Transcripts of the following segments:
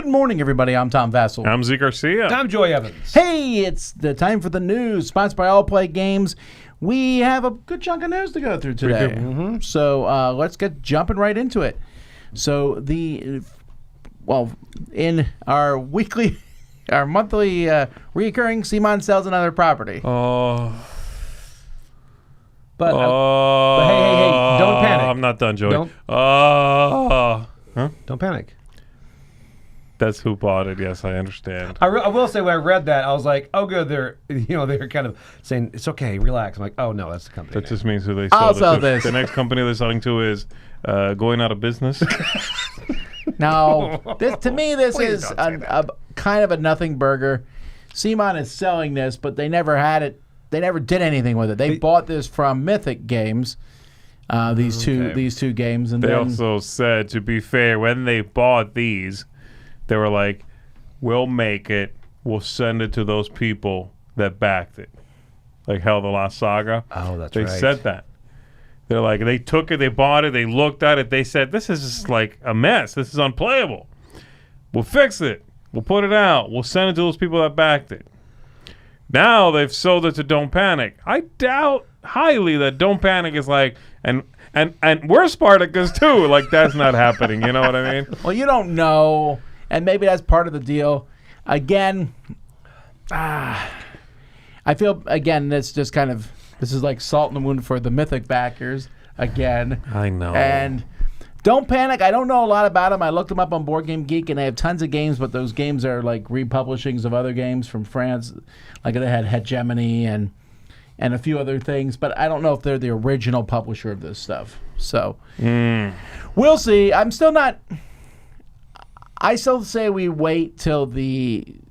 morning, everybody. I'm Tom Vassell. I'm Z Garcia. I'm Joy Evans. Hey, it's the time for the news, sponsored by All Play Games. We have a good chunk of news to go through today. So let's get jumping right into it. So in our monthly reoccurring, Simon sells another property. Oh. But hey, don't panic. I'm not done, Joey. Don't panic. That's who bought it. Yes, I understand. I will say when I read that, I was like, oh, good. They're kind of saying it's okay, relax. I'm like, oh no, that's the company. That just means who they I'll sell sell this. The next company they're selling to is going out of business. Now, to me, this Please is don't say a kind of a nothing burger. Simon is selling this, but they never had it. They never did anything with it. They bought this from Mythic Games. These two games, and They then also said, to be fair, when they bought these, they were like, we'll make it. We'll send it to those people that backed it. Like Hell the Lost Saga. Oh, that's They right. said that. They're like, they took it, they bought it, they looked at it, they said, this is just like a mess. This is unplayable. We'll fix it. We'll put it out. We'll send it to those people that backed it. Now they've sold it to Don't Panic. I doubt highly that Don't Panic is like, and we're Spartacus too. Like, that's not happening. You know what I mean? well, you don't know, and maybe that's part of the deal. Again, I feel this is like salt in the wound for the Mythic backers again. I know. And Don't Panic, I don't know a lot about them. I looked them up on Board Game Geek, and they have tons of games, but those games are like republishings of other games from France. Like they had Hegemony and a few other things, but I don't know if they're the original publisher of this stuff. So we'll see. I still say we wait till we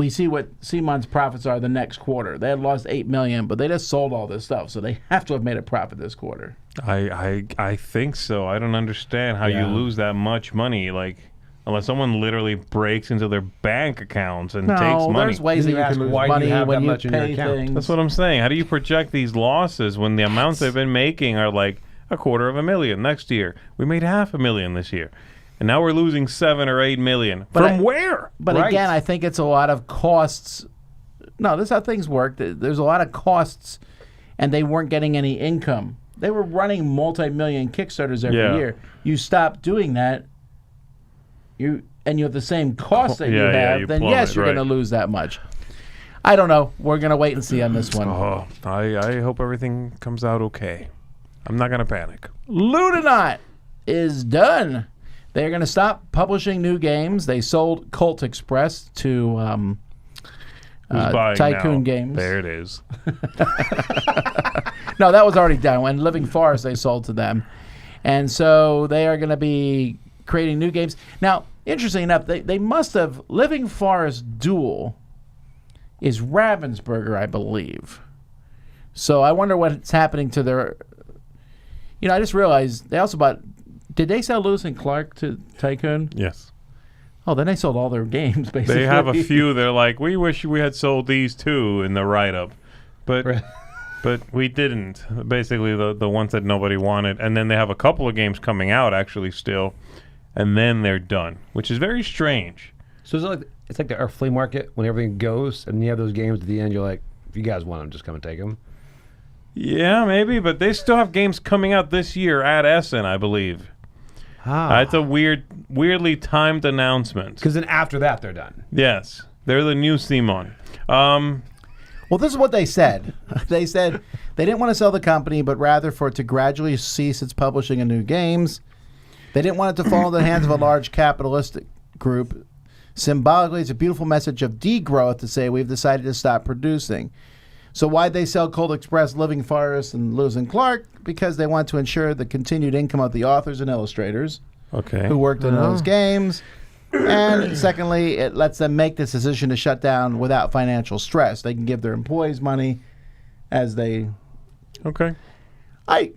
see what Simon's profits are the next quarter. They had lost $8 million, but they just sold all this stuff, so they have to have made a profit this quarter. I think so. I don't understand how you lose that much money. Like, unless someone literally breaks into their bank accounts and takes money. There's ways that you can lose why do you money have when that you much in your pay account? things. That's what I'm saying. How do you project these losses when the amounts they've been making are like $250,000 next year? We made $500,000 this year, and now we're losing $7 or $8 million. From where? But Right. again, I think it's a lot of costs. No, this is how things work. There's a lot of costs, and they weren't getting any income. They were running multi-million Kickstarters every year. You stop doing that, and you have the same costs that you have, then plummet, yes, you're going to lose that much. I don't know. We're going to wait and see on this one. Oh, I hope everything comes out okay. I'm not going to panic. Ludonaute is done. They're going to stop publishing new games. They sold Colt Express to Who's buying Tycoon now? Games. There it is. No, that was already done. When Living Forest, they sold to them. And so they are going to be creating new games. Now, interesting enough, they must have... Living Forest Duel is Ravensburger, I believe. So I wonder what's happening to their... I just realized they also bought... Did they sell Lewis and Clark to Tycoon? Yes. Oh, then they sold all their games, basically. They have a few. They're like, we wish we had sold these too in the write-up. But we didn't. Basically, the ones that nobody wanted. And then they have a couple of games coming out, actually, still. And then they're done, which is very strange. So it's like our flea market when everything goes, and you have those games at the end. You're like, if you guys want them, just come and take them. Yeah, maybe. But they still have games coming out this year at Essen, I believe. It's a weirdly timed announcement. Because then after that, they're done. Yes. They're the new Simon. Well, this is what they said. They said they didn't want to sell the company, but rather for it to gradually cease its publishing of new games. They didn't want it to fall into the hands of a large capitalistic group. Symbolically, it's a beautiful message of degrowth to say we've decided to stop producing. So why'd they sell Cold Express, Living Forest, and Lewis and Clark? Because they want to ensure the continued income of the authors and illustrators who worked on those games. And secondly, it lets them make this decision to shut down without financial stress. They can give their employees money as they... Okay. I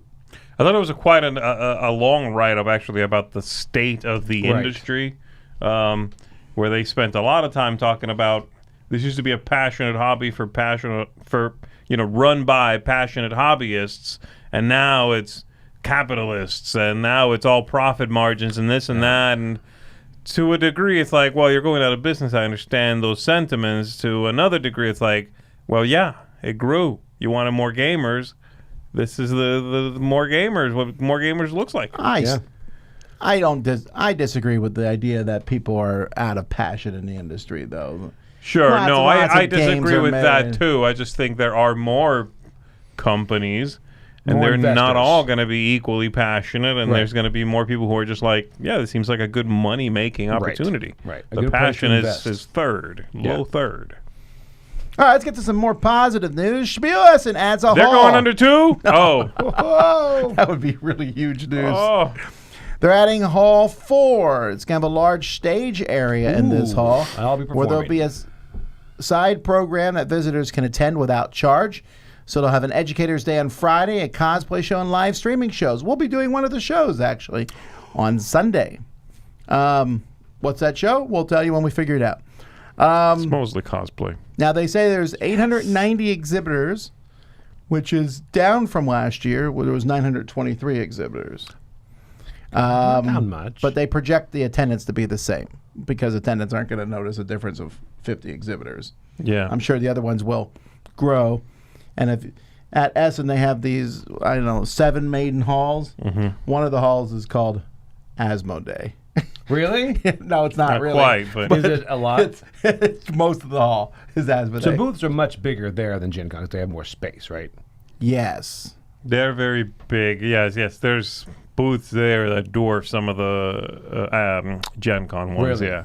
thought it was quite a long write-up, actually, about the state of the industry, where they spent a lot of time talking about this used to be a passionate hobby run by passionate hobbyists, and now it's capitalists, and now it's all profit margins and this and that, and to a degree, it's like, well, you're going out of business. I understand those sentiments. To another degree, it's like, well, yeah, it grew. You wanted more gamers. This is the more gamers. What more gamers looks like. I disagree with the idea that people are out of passion in the industry, though. Sure, Lots I of games disagree are with that made. too. I just think there are more companies, and More they're not investors. all going to be equally passionate. And Right. there's going to be more people who are just like, yeah, this seems like a good money making opportunity. Right. A The good place to passion invest. is third, low third. All right, let's get to some more positive news. Spiel Essen adds a They're hall. going under 2? Oh, Whoa, that would be really huge news. oh, They're adding Hall 4. It's going to have a large stage area in this hall I'll be where there'll performing. be a side program that visitors can attend without charge. So they'll have an Educators Day on Friday, a cosplay show, and live streaming shows. We'll be doing one of the shows, actually, on Sunday. What's that show? We'll tell you when we figure it out. it's mostly cosplay. Now, they say there's 890 exhibitors, which is down from last year, where there was 923 exhibitors. Not down much. But they project the attendance to be the same because attendants aren't going to notice a difference of 50 exhibitors. Yeah. I'm sure the other ones will grow. And if at Essen they have these, 7 maiden halls. Mm-hmm. One of the halls is called Asmodee. Really? No, it's not, Not really. quite, but Is it a lot? It's most of the hall is Asmodee. So booths are much bigger there than Gen Con because they have more space, right? Yes. they're very big. Yes. There's booths there that dwarf some of the Gen Con ones. Really? Yeah.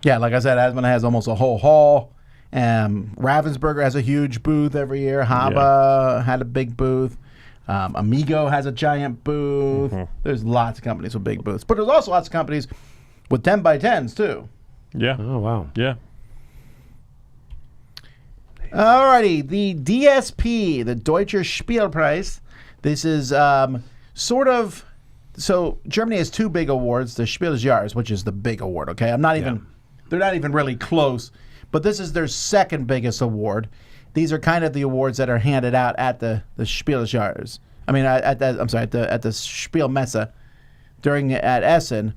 Yeah, like I said, Asmodee has almost a whole hall. Ravensburger has a huge booth every year. Haba had a big booth. Amigo has a giant booth. There's lots of companies with big booths. But there's also lots of companies with 10 by 10s, too. Yeah. Oh, wow. Yeah. Alrighty, the DSP, the Deutscher Spielpreis. This is sort of... So Germany has 2 big awards. The Spiel des Jahres, which is the big award, okay? They're not even really close. But this is their second biggest award. These are kind of the awards that are handed out at the Spiel des Jahres. I mean, at the Spielmesse at Essen,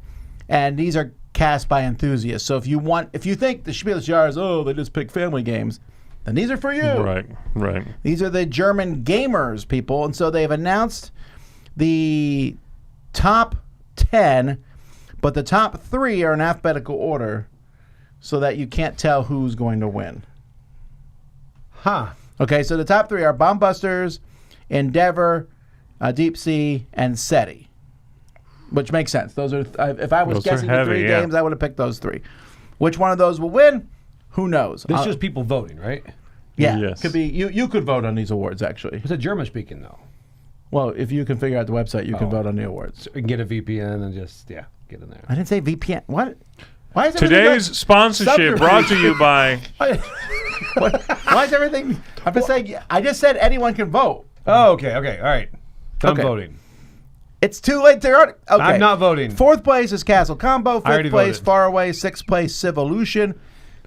and these are cast by enthusiasts. So if you think the Spiel des Jahres, they just pick family games, then these are for you. Right. These are the German gamers, people, and so they've announced the top 10, but the top 3 are in alphabetical order, so that you can't tell who's going to win. Huh. Okay, so the top 3 are Bombbusters, Endeavor, Deep Sea, and SETI, which makes sense. Those are if I was Those are guessing the heavy, 3 yeah. games, I would have picked those 3. Which one of those will win? Who knows? This is just people voting, right? yeah, Yes. could be you could vote on these awards actually. It's a German speaking, though. Well, if you can figure out the website, you can vote on the awards. So we can get a VPN and just, get in there. I didn't say VPN. What? Why is everything Today's like sponsorship subterfuge? brought to you by. Why is everything? I'm just saying. I just said anyone can vote. Oh, okay, all right. I'm Okay. voting. It's too late to okay. I'm not voting. 4th place is Castle Combo. I already 5th place voted. Faraway. 6th place Civolution.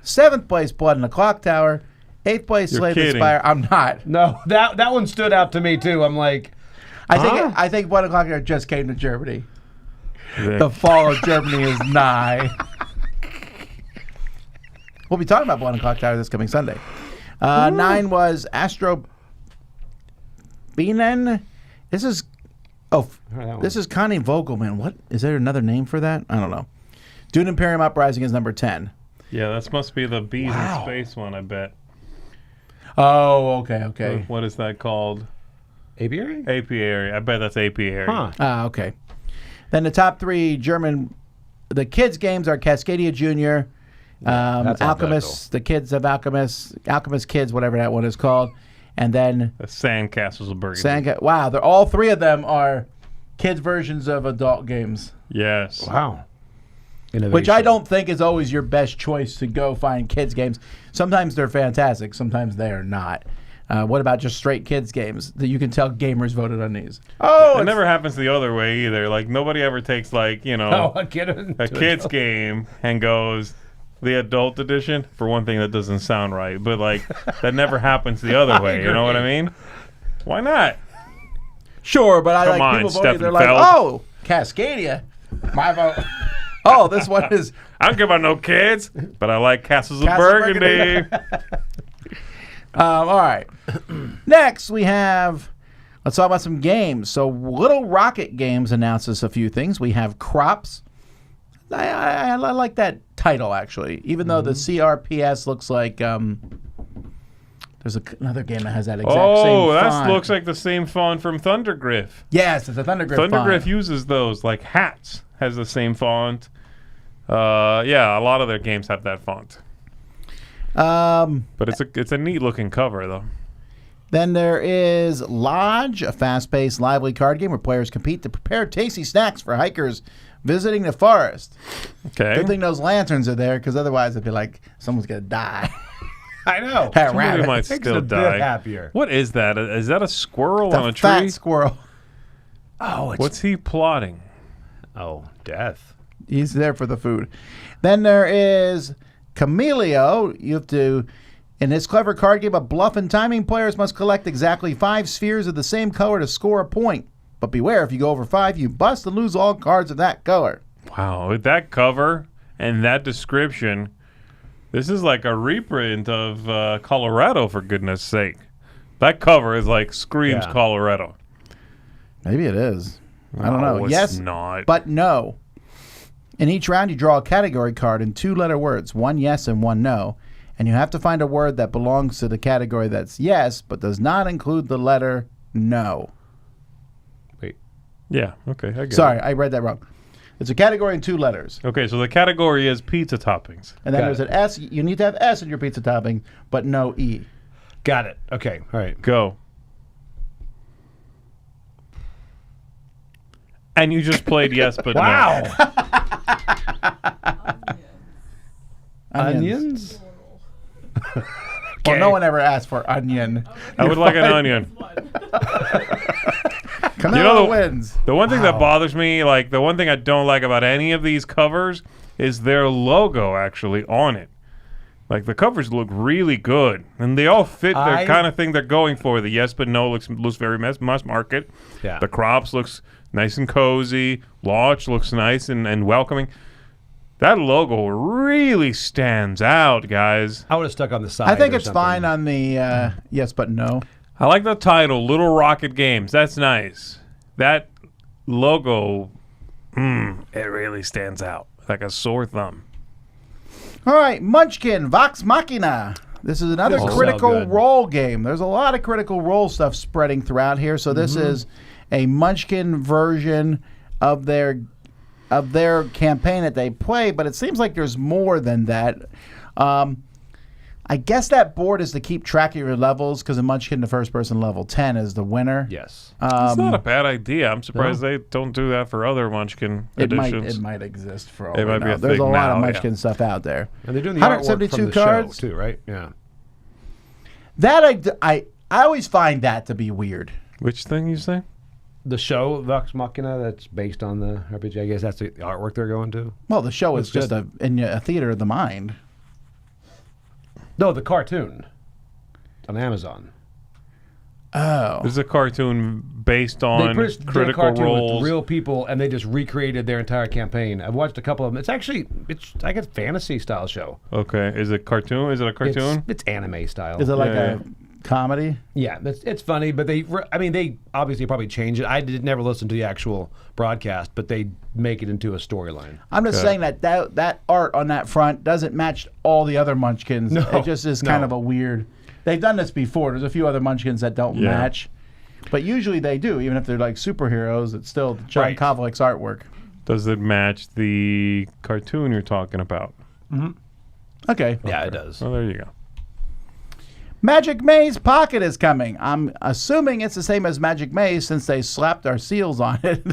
7th place Blood in the Clock Tower. 8th place You're Slave kidding. Spire. I'm not. No, that one stood out to me, too. I'm like, I think Blood in the Clock Tower just came to Germany. The fall of Germany is nigh. We'll be talking about Blood in the Clock Tower this coming Sunday. 9 was Astro Bienen. This is this is Connie Vogelman. What is there another name for that? I don't know. Dune Imperium Uprising is number 10. Yeah, that must be the Bees in Space one, I bet. Oh, okay. What is that called? apiary? Apiary. I bet that's apiary. Huh. Okay. Then the top 3 German, the kids games are Cascadia Junior, that's Alchemist, the kids of Alchemist Kids, whatever that one is called, and then The Sandcastles of Burgundy. Wow, they're all 3 of them are kids versions of adult games, Yes. Wow. which I don't think is always your best choice to go find kids games. Sometimes they're fantastic, sometimes they are not. What about just straight kids games that you can tell gamers voted on these? It never happens the other way either. Like nobody ever takes a kids game and goes the adult edition. For one thing, that doesn't sound right, but like that never happens the other way. You know what I mean? Why not? Sure, but I Come like on, people voting. They're Stefan like, Feld. oh, Cascadia, my vote. Oh, this one is I don't care about no kids, but I like Castles of Castle of Burgundy. all right. Next, we have. Let's talk about some games. So, Little Rocket Games announces a few things. We have Crops. I like that title actually, even though the CRPS looks like there's another game that has that exact same Oh, that font. looks like the same font from Thundergriff. Yes, it's a Thundergriff font. Thundergriff uses those, like Hats has the same font. Yeah, a lot of their games have that font. But it's a neat looking cover though. Then there is Lodge, a fast-paced, lively card game where players compete to prepare tasty snacks for hikers visiting the forest. Okay. Good thing those lanterns are there, because otherwise it'd be like someone's gonna die. I know. That Somebody rabbit. might Makes it still a bit die. happier. What is that? Is that a squirrel on a The fat tree? squirrel. Oh, it's What's he plotting? death. He's there for the food. Then there is Camelio. You have to, in this clever card game of bluff and timing, players must collect exactly 5 spheres of the same color to score a point. But beware, if you go over 5, you bust and lose all cards of that color. Wow, with that cover and that description, this is like a reprint of Colorado, for goodness sake. That cover is like screams Yeah. Colorado. Maybe it is. I don't know. No, it's Yes, not. but no. In each round, you draw a category card in 2-letter words, 1 yes and 1 no. And you have to find a word that belongs to the category that's yes, but does not include the letter no. Wait. Yeah, okay, I get Sorry, it. I read that wrong. It's a category in 2 letters. Okay, so the category is pizza toppings. And then Got there's it. an S. You need to have S in your pizza topping, but no E. Got it. Okay. All right. Go. And you just played yes, but no. Wow. Onions. Onions? Well, no one ever asked for onion. I would like an onion. Camilo You know wins. The one thing that bothers me, like the one thing I don't like about any of these covers is their logo actually on it. Like the covers look really good, and they all fit their kind of thing they're going for. The yes but no looks very mass market. Yeah. The Crops looks nice and cozy. Launch looks nice and welcoming. That logo really stands out, guys. I would have stuck on the side. I think or it's something. fine on the yes but no. I like the title, Little Rocket Games. That's nice. That logo, it really stands out like a sore thumb. All right, Munchkin, Vox Machina. This is another This will critical sound good. role game. There's a lot of critical role stuff spreading throughout here. So this Mm-hmm. is a Munchkin version of their campaign that they play, but it seems like there's more than that. I guess that board is to keep track of your levels, because in Munchkin, the first person level 10 is the winner. Yes. It's not a bad idea. I'm surprised they don't do that for other Munchkin editions. It might exist for all It we might be know. a There's a thing lot of now, yeah. Munchkin stuff out there. And they're doing the artwork from 172 the cards. show too, right? Yeah. That I always find that to be weird. Which thing you say? The show Vox Machina that's based on the RPG. I guess that's the artwork they're going to. Well, the show is That's just a theater of the mind. No, the cartoon on Amazon. Oh. This is a cartoon based They on did a critical cartoon roles. with real people, and they just recreated their entire campaign. I've watched a couple of them. It's like a fantasy style show. Okay, is it cartoon? Is it a cartoon? It's anime style. Is it like Yeah, a comedy? Yeah, it's funny, but they obviously probably change it. I never listen to the actual broadcast, but they make it into a storyline. I'm just saying that art on that front doesn't match all the other Munchkins. No, It just is kind no. of a weird. They've done this before. There's a few other Munchkins that don't Yeah. match, but usually they do. Even if they're like superheroes, it's still John Right. Kovalick's artwork. Does it match the cartoon you're talking about? Okay. Yeah, it does. Oh, there you go. Magic Maze Pocket is coming. I'm assuming it's the same as Magic Maze since they slapped our seals on it.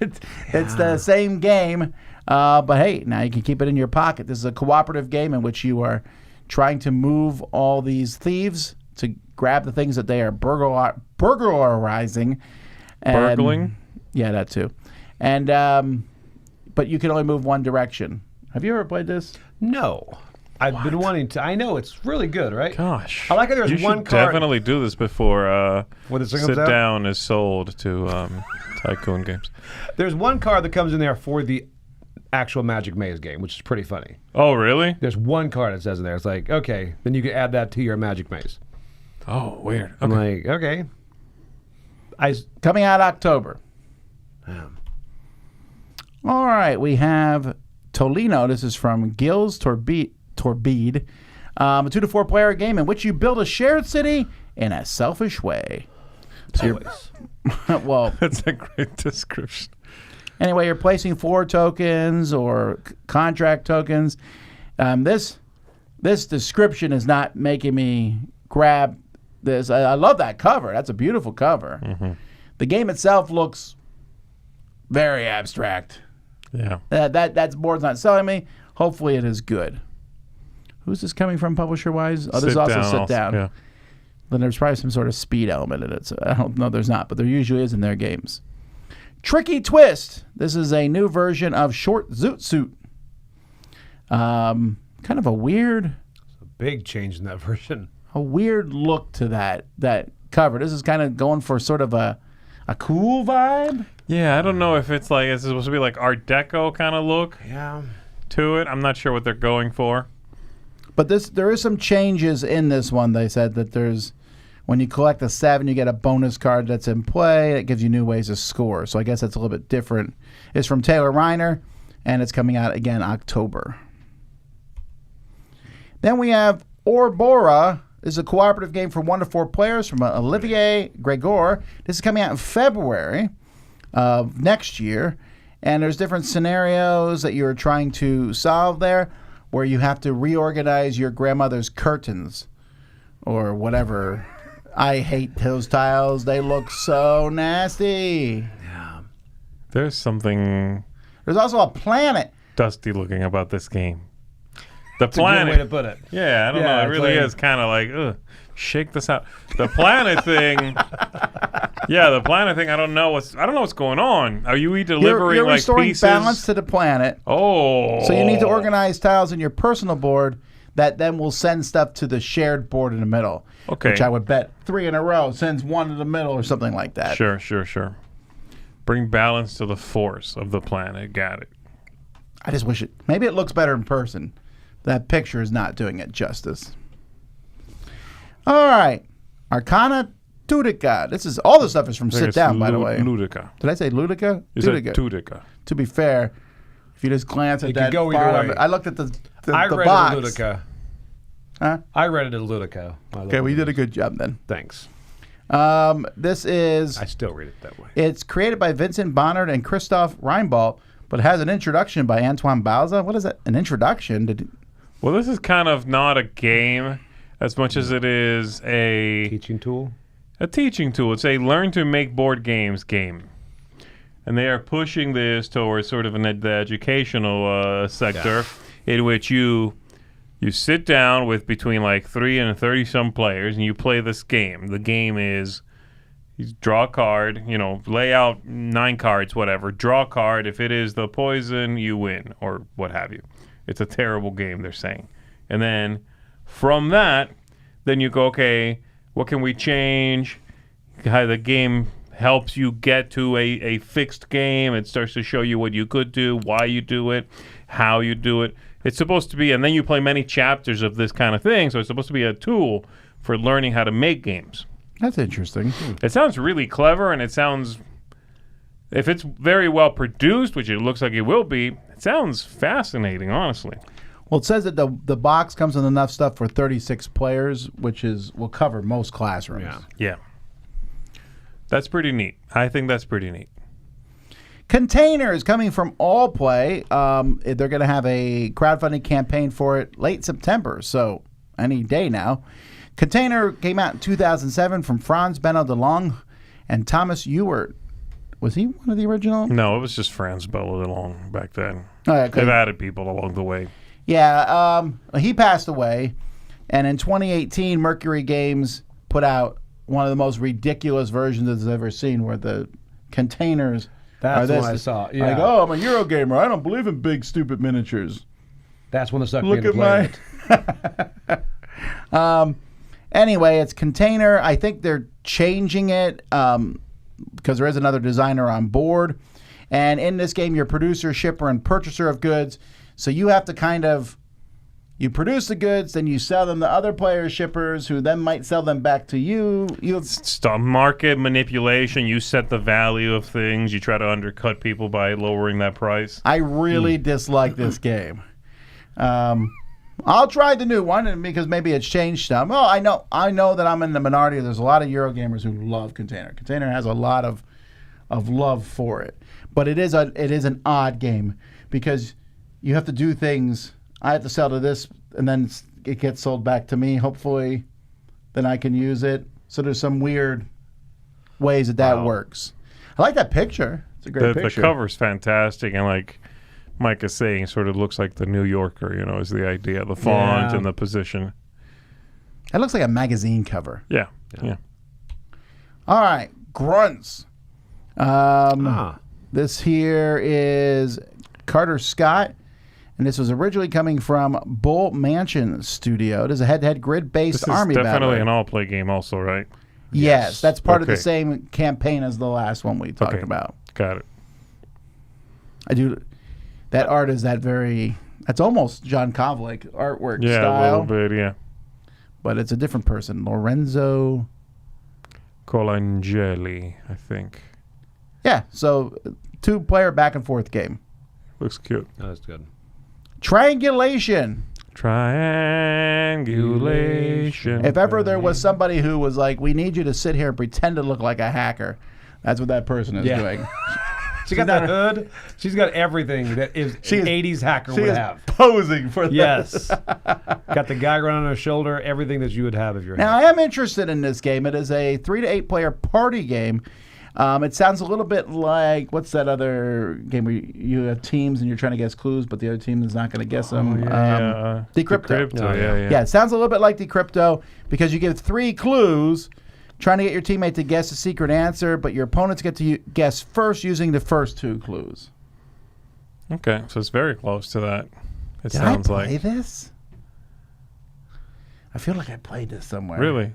It's the same game, but hey, now you can keep it in your pocket. This is a cooperative game in which you are trying to move all these thieves to grab the things that they are burglarizing. And- Burgling? Yeah, that too. And but you can only move one direction. Have you ever played this? No, I've been wanting to. I know it's really good, right? Gosh. I like how there's you one should card- definitely do this before When this thing Sit comes out? Down is sold to Tycoon Games. There's one card that comes in there for the actual Magic Maze game, which is pretty funny. Oh, really? There's one card that says in there. It's like, okay, then you can add that to your Magic Maze. Oh, weird. I'm like, okay. Coming out October. All right, we have Tolino. This is from Gilles Torbide. A 2 to 4 player game in which you build a shared city in a selfish way. So well, That's a great description. anyway, you're placing 4 tokens or contract tokens. This description is not making me grab this. I love that cover. That's a beautiful cover. Mm-hmm. The game itself looks very abstract. Yeah. That board's not selling me. Hopefully it is good. Who's this coming from publisher-wise? Oh, this is also Sit Down. Yeah. Then there's probably some sort of speed element in it. So I don't know, there's not, but there usually is in their games. Tricky Twist. This is a new version of Short Zoot Suit. Kind of a weird Big change in that version. look to that cover. This is kind of going for sort of a cool vibe. Yeah, I don't know if it's like, it's supposed to be like Art Deco kind of look Yeah. to it. I'm not sure what they're going for. But there is some changes in this one. They said that when you collect a 7, you get a bonus card that's in play. It gives you new ways to score. So I guess that's a little bit different. It's from Taylor Reiner, and it's coming out again October. Then we have Orbora. This is a cooperative game for 1 to 4 players from Olivier Gregor. This is coming out in February of next year. And there's different scenarios that you're trying to solve there, where you have to reorganize your grandmother's curtains or whatever. I hate those tiles. They look so nasty. There's something There's also a planet. dusty looking about this game. The That's a good planet. way to put it. Yeah, I don't Yeah, know. It it's really like- is kind of like, ugh, shake this out. The planet thing. Yeah, the planet thing. I don't know what's going on. Are you delivering You're like restoring pieces? balance to the planet. Oh, So you need to organize tiles in your personal board that then will send stuff to the shared board in the middle. Okay. Which I would bet 3 in a row sends 1 in the middle or something like that. Sure. Bring balance to the force of the planet. Got it. I just wish maybe it looks better in person. That picture is not doing it justice. All right. Arcana Tudica. All this stuff is from I think Sit it's Down, by the way. Ludica. Did I say Ludica? You said Tudica. To be fair, if you just glance at It could that go either far of way. it, I looked at the I the read box. it at Ludica. Huh? I read it at Ludica. Okay, well, you did a good job then. Thanks. This is... I still read it that way. It's created by Vincent Bonnard and Christoph Reinbold, but has an introduction by Antoine Balza. What is that? An introduction? Well, this is kind of not a game as much as it is a Teaching tool. teaching tool. It's a learn to make board games game. And they are pushing this towards sort of the educational sector in which you sit down with between like 3 and 30 some players and you play this game. The game is you draw a card, lay out 9 cards, whatever. Draw a card. If it is the poison, you win or what have you. It's a terrible game, they're saying. And then from that, then you go, okay, what can we change? How the game helps you get to a fixed game. It starts to show you what you could do, why you do it, how you do it. It's supposed to be, and then you play many chapters of this kind of thing, so it's supposed to be a tool for learning how to make games. That's interesting. It sounds really clever, and it sounds, if it's very well produced, which it looks like it will be, it sounds fascinating, honestly. Well, it says that the box comes with enough stuff for 36 players, which will cover most classrooms. Yeah. Yeah. That's pretty neat. I think that's pretty neat. Containers coming from All Play. They're going to have a crowdfunding campaign for it late September, so any day now. Container came out in 2007 from Franz Benno de Long and Thomas Ewert. Was he one of the original? No, it was just Franz Bellalong back then. Oh, okay. They've added people along the way. Yeah, he passed away, and in 2018, Mercury Games put out one of the most ridiculous versions I've ever seen, where the containers That's are this. what I saw. Yeah. Like, oh, I'm a Eurogamer. I don't believe in big, stupid miniatures. That's when the sucked me Look into at playing it. Anyway, it's Container. I think they're changing it because there is another designer on board. And in this game, you're producer, shipper, and purchaser of goods. So you have to kind of, you produce the goods, then you sell them to other players, shippers, who then might sell them back to you. Stock market manipulation. You set the value of things. You try to undercut people by lowering that price. I really dislike this game. I'll try the new one, and because maybe it's changed some. Oh, I know that I'm in the minority. There's a lot of Eurogamers who love Container. Container has a lot of love for it, but it is an odd game because you have to do things. I have to sell to this, and then it gets sold back to me. Hopefully, then I can use it. So there's some weird ways that works. I like that picture. It's a great picture. The cover's fantastic, and like Mike is saying, it sort of looks like the New Yorker, is the idea. The font and the position. It looks like a magazine cover. Yeah. All right, Grunts. This here is Carter Scott, and this was originally coming from Bull Mansion Studio. It is a head-to-head grid-based army battle. This is definitely an all-play game also, right? Yes, that's part of the same campaign as the last one we talked about. Got it. I do. That art is that's almost John Kovlik artwork style. Yeah, a little bit, yeah. But it's a different person. Lorenzo Colangeli, I think. Yeah, so 2-player back and forth game. Looks cute. Oh, that's good. Triangulation. Triangulation. If ever there was somebody who was like, we need you to sit here and pretend to look like a hacker, that's what that person is doing. She got the hood. She's got everything that an 80s hacker would have. Posing for Yes. Got the guy running on her shoulder, everything that you would have if you're a Now, hacker. I am interested in this game. It is a 3 to 8 player party game. It sounds a little bit like, what's that other game where you have teams and you're trying to guess clues, but the other team is not going to guess them? Decrypto. Yeah, it sounds a little bit like Decrypto because you give 3 clues, trying to get your teammate to guess a secret answer, but your opponents get to guess first using the first 2 clues. Okay, so it's very close to that. It Did sounds I play like. this? I feel like I played this somewhere. Really?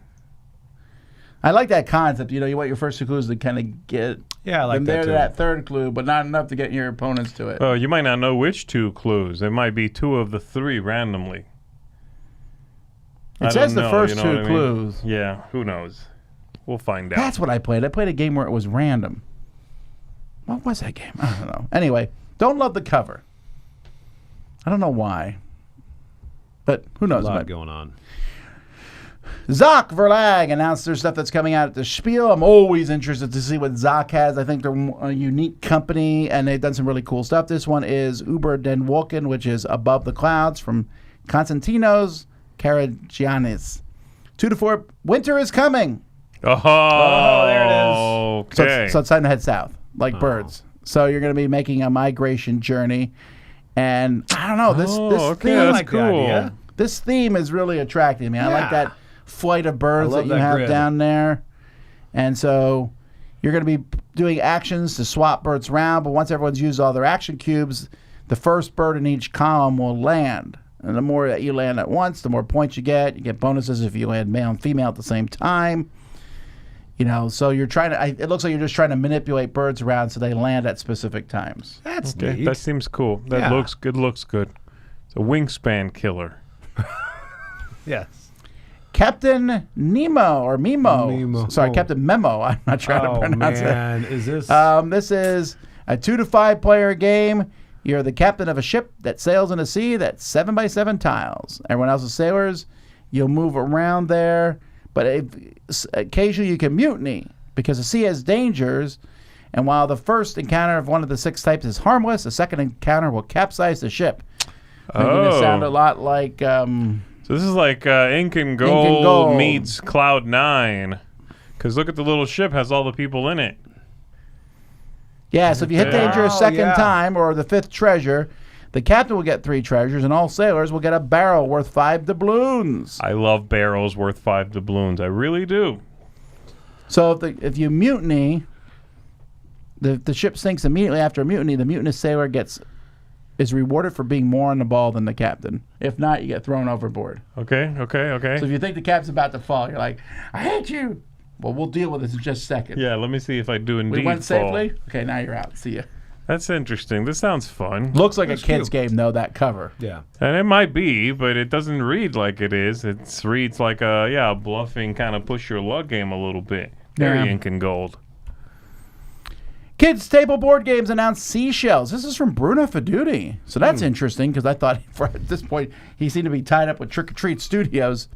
I like that concept. You want your first 2 clues to kind of get Yeah, I like them that there too. to that 3rd clue, but not enough to get your opponents to it. Well, you might not know which 2 clues. There might be 2 of the 3 randomly. It says the first 2 clues. Yeah, who knows? We'll find out. That's what I played. I played a game where it was random. What was that game? I don't know. Anyway, don't love the cover. I don't know why. But who knows? A lot going on. Zoc Verlag announced their stuff that's coming out at the Spiel. I'm always interested to see what Zoc has. I think they're a unique company, and they've done some really cool stuff. This one is Über den Wolken, which is Above the Clouds from Konstantinos Karagiannis. 2 to 4. Winter is coming. Oh, there it is. Okay. So it's time to head south, like birds. So you're going to be making a migration journey. And I don't know, this theme, that's like the cool. idea. This theme is really attracting me. I like that flight of birds that you have grid. down there. And so you're going to be doing actions to swap birds around, but once everyone's used all their action cubes, the first bird in each column will land. And the more that you land at once, the more points you get. You get bonuses if you land male and female at the same time. So you're trying to. It looks like you're just trying to manipulate birds around so they land at specific times. That's Okay, neat. that seems cool. That looks good. Looks good. It's a wingspan killer. Yes. Captain Nemo or Memo. Nemo. Sorry, Oh. Captain Memo. I'm not trying to pronounce man. Is this? This is a 2 to 5 player game. You're the captain of a ship that sails in a sea that's 7 by 7 tiles. Everyone else is sailors. You'll move around there, but occasionally you can mutiny because the sea has dangers. And while the first encounter of one of the 6 types is harmless, the second encounter will capsize the ship. Making it sound a lot like. So this is like Ink and Gold meets Cloud 9. Because look at the little ship, has all the people in it. Yeah, so if you hit danger a second yeah. time or the 5th treasure, the captain will get 3 treasures, and all sailors will get a barrel worth 5 doubloons. I love barrels worth 5 doubloons. I really do. So if you mutiny, the ship sinks immediately after a mutiny. The mutinous sailor is rewarded for being more on the ball than the captain. If not, you get thrown overboard. Okay. So if you think the captain's about to fall, you're like, I hate you. Well, we'll deal with this in just a second. Yeah, let me see if I do indeed We went fall. safely? Okay, now you're out. See ya. That's interesting. This sounds fun. Looks like That's a kid's cute. game, though, that cover. Yeah. And it might be, but it doesn't read like it is. It reads like a bluffing kind of push your luck game a little bit. Very Yeah. ink and gold. Kids Table Board Games announced Seashells. This is from Bruno Feduti. So that's interesting because I thought at this point he seemed to be tied up with Trick or Treat Studios.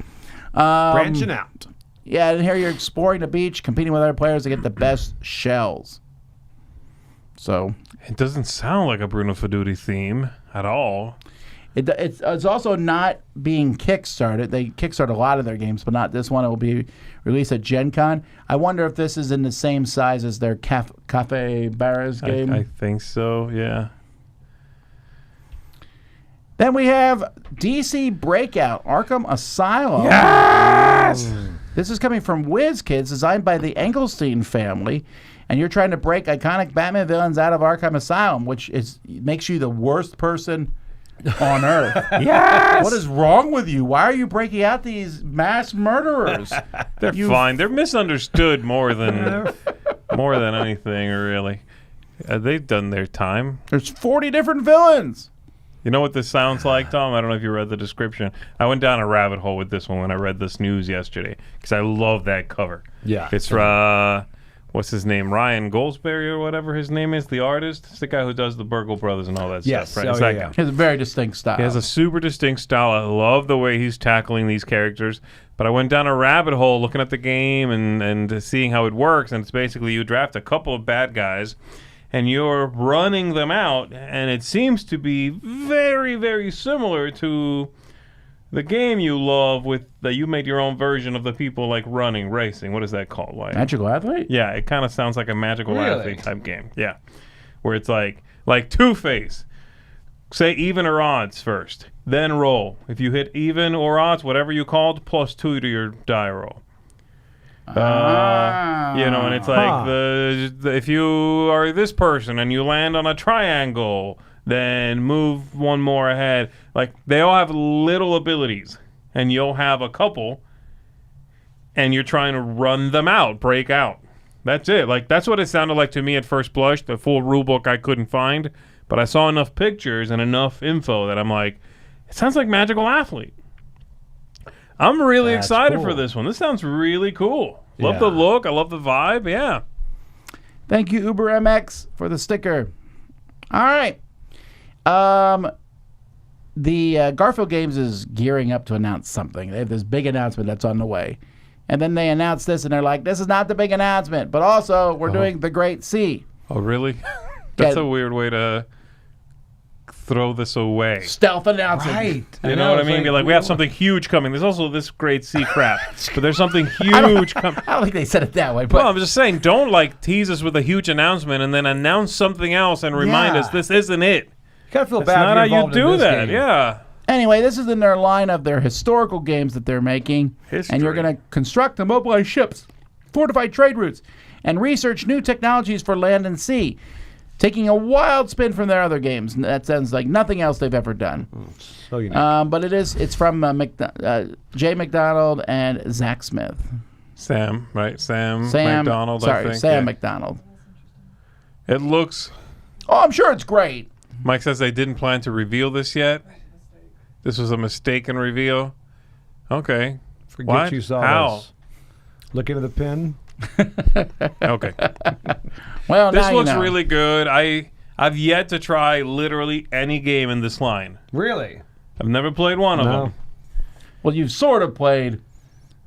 Branching out. Yeah, and here you're exploring the beach, competing with other players to get the best shells. So It doesn't sound like a Bruno Feduti theme at all. it's also not being kickstarted. They kickstart a lot of their games, but not this one. It will be released at Gen Con. I wonder if this is in the same size as their Cafe Barras game. I think so, yeah. Then we have DC Breakout Arkham Asylum. Yes! This is coming from WizKids, designed by the Engelstein family, and you're trying to break iconic Batman villains out of Arkham Asylum, which makes you the worst person on Earth. Yes! What is wrong with you? Why are you breaking out these mass murderers? They're fine. They're misunderstood more than anything, really. They've done their time. There's 40 different villains. You know what this sounds like, Tom? I don't know if you read the description. I went down a rabbit hole with this one when I read this news yesterday because I love that cover. Yeah. It's what's his name? Ryan Goldsberry or whatever his name is, the artist. It's the guy who does the Burgle Brothers and all that Yes. stuff, right? Oh, It's that yeah, guy. yeah. He has a very distinct style. He has a super distinct style. I love the way he's tackling these characters. But I went down a rabbit hole looking at the game and seeing how it works. And it's basically you draft a couple of bad guys and you're running them out. And it seems to be very, very similar to the game you love that you made your own version of the people like running, racing. What is that called? Like, Magical Athlete? yeah, it kind of sounds like a Magical Really? Athlete type game. Yeah. Where it's like Two-Face. Say even or odds first, then roll. If you hit even or odds, whatever you called, +2 to your die roll. And it's like if you are this person and you land on a triangle, then move one more ahead. Like they all have little abilities, and you'll have a couple, and you're trying to run them out, break out. That's it. Like that's what it sounded like to me at first blush. The full rule book I couldn't find, but I saw enough pictures and enough info that I'm like, it sounds like Magical Athlete. I'm really That's excited cool. for this one. This sounds really cool. Love Yeah. the look. I love the vibe. Yeah. Thank you, Uber MX, for the sticker. All right. The Garfield Games is gearing up to announce something. They have this big announcement that's on the way. And then they announce this, and they're like, this is not the big announcement, but also we're doing The Great Sea. Oh, really? That's Yeah. a weird way to throw this away. Stealth announcement. Right. You know what I mean? Be like, we have something huge coming. There's also this Great Sea crap, but there's something huge coming. I don't think they said it that way, but Well, I'm just saying, don't like tease us with a huge announcement and then announce something else and remind Yeah. us this isn't it. You kind of feel That's bad not if how you're you involved in do this that. game. Yeah. anyway, this is in their line of their historical games that they're making. History. And you're going to construct and mobilize ships, fortify trade routes, and research new technologies for land and sea, taking a wild spin from their other games. That sounds like nothing else they've ever done. So unique. But it's from Jay McDonald and Zach Smith. Sam, right? Sam McDonald, Sorry, I think. Sam Yeah. McDonald. It looks... Oh, I'm sure it's great. Mike says they didn't plan to reveal this yet. This was a mistaken reveal. Okay. Forget what? you saw How? this. Look into the pin. Okay. Well, This now you looks know. really good. I've yet to try literally any game in this line. Really? I've never played one of them. Well, you've sort of played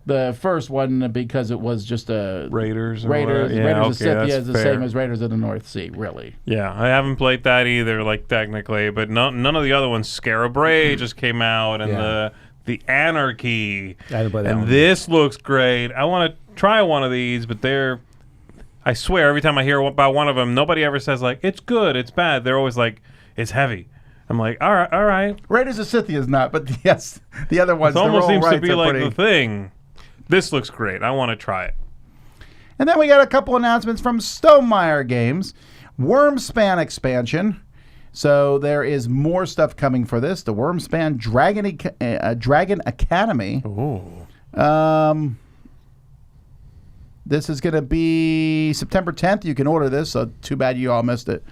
the first one because it was just a Raiders. Or Raiders. whatever. Yeah, Raiders of okay, Scythia that's is the fair. same as Raiders of the North Sea, really. Yeah, I haven't played that either, like technically, but none of the other ones. Scarab Ray just came out, and Yeah. the Anarchy. I didn't play that And one. this looks great. I want to try one of these, but I swear, every time I hear about one of them, nobody ever says like it's good, it's bad. They're always like it's heavy. I'm like, all right. Raiders of Scythia is not, but yes, the other ones. It almost the roll seems to rights be are like pretty. the thing. This looks great. I want to try it. And then we got a couple announcements from Stonemaier Games. Wormspan expansion. So there is more stuff coming for this. The Wormspan Dragon Academy. Ooh. This is going to be September 10th. You can order this, so too bad you all missed it.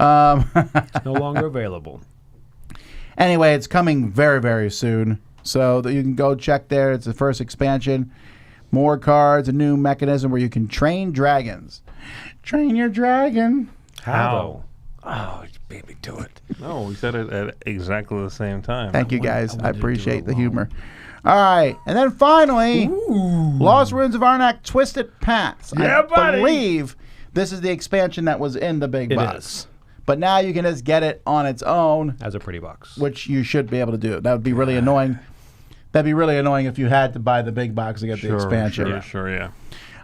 No longer available. Anyway, it's coming very, very soon. So that you can go check there. It's the first expansion. More cards, a new mechanism where you can train dragons. Train your dragon. How? Oh, you beat me to it. No, we said it at exactly the same time. Thank you, guys. I appreciate the humor. All right. And then finally, Lost Ruins of Arnak Twisted Paths. Yeah, I buddy. believe this is the expansion that was in the big It box. is. But now you can just get it on its own, As a pretty box. which you should be able to do. That would be really annoying. That'd be really annoying if you had to buy the big box to get the expansion. Sure.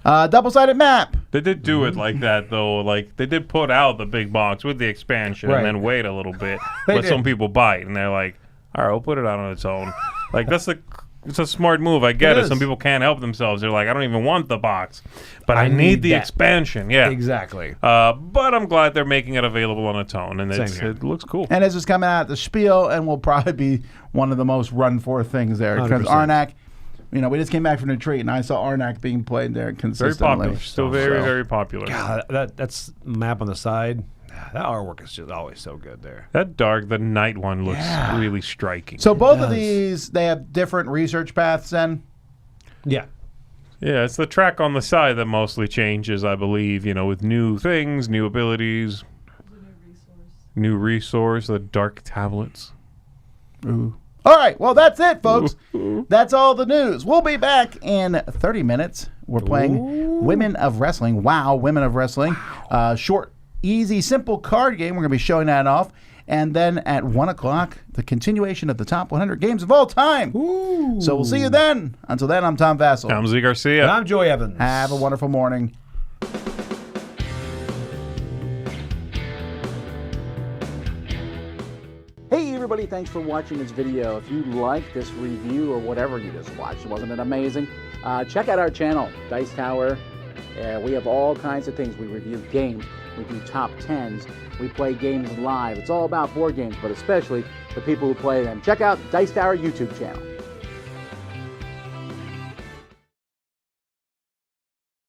Double-sided map. They did do it like that, though. Like, they did put out the big box with the expansion Right. and then wait a little bit. They But did. some people bite, and they're like, all right, we'll put it out on its own. Like, it's a smart move. I get It it. is. Some people can't help themselves. They're like, I don't even want the box, but I I need need the that. expansion. Yeah. Exactly. But I'm glad they're making it available on its own, and Same here. it looks cool. And this is coming out at the Spiel and will probably be one of the most run-for things there. Because 100%. Arnak, we just came back from the retreat, and I saw Arnak being played there Very consistently. popular. Still very, very popular. God, that's map on the side. That artwork is just always so good there. The night one looks really striking. So both of does. these, they have different research paths then? Yeah. Yeah, it's the track on the side that mostly changes, I believe, with new things, new abilities, new resource, the dark tablets. Ooh. All right, well, that's it, folks. That's all the news. We'll be back in 30 minutes. We're playing Women of Wrestling. Wow, Women of Wrestling. Short, easy, simple card game. We're going to be showing that off. And then at 1 o'clock, the continuation of the top 100 games of all time. So we'll see you then. Until then, I'm Tom Vassell. I'm Z Garcia. And I'm Joey Evans. Have a wonderful morning. Hey everybody, thanks for watching this video. If you like this review or whatever you just watched, wasn't it amazing? Check out our channel, Dice Tower. We have all kinds of things. We review games, we do top 10s, we play games live. It's all about board games, but especially the people who play them. Check out Dice Tower YouTube channel.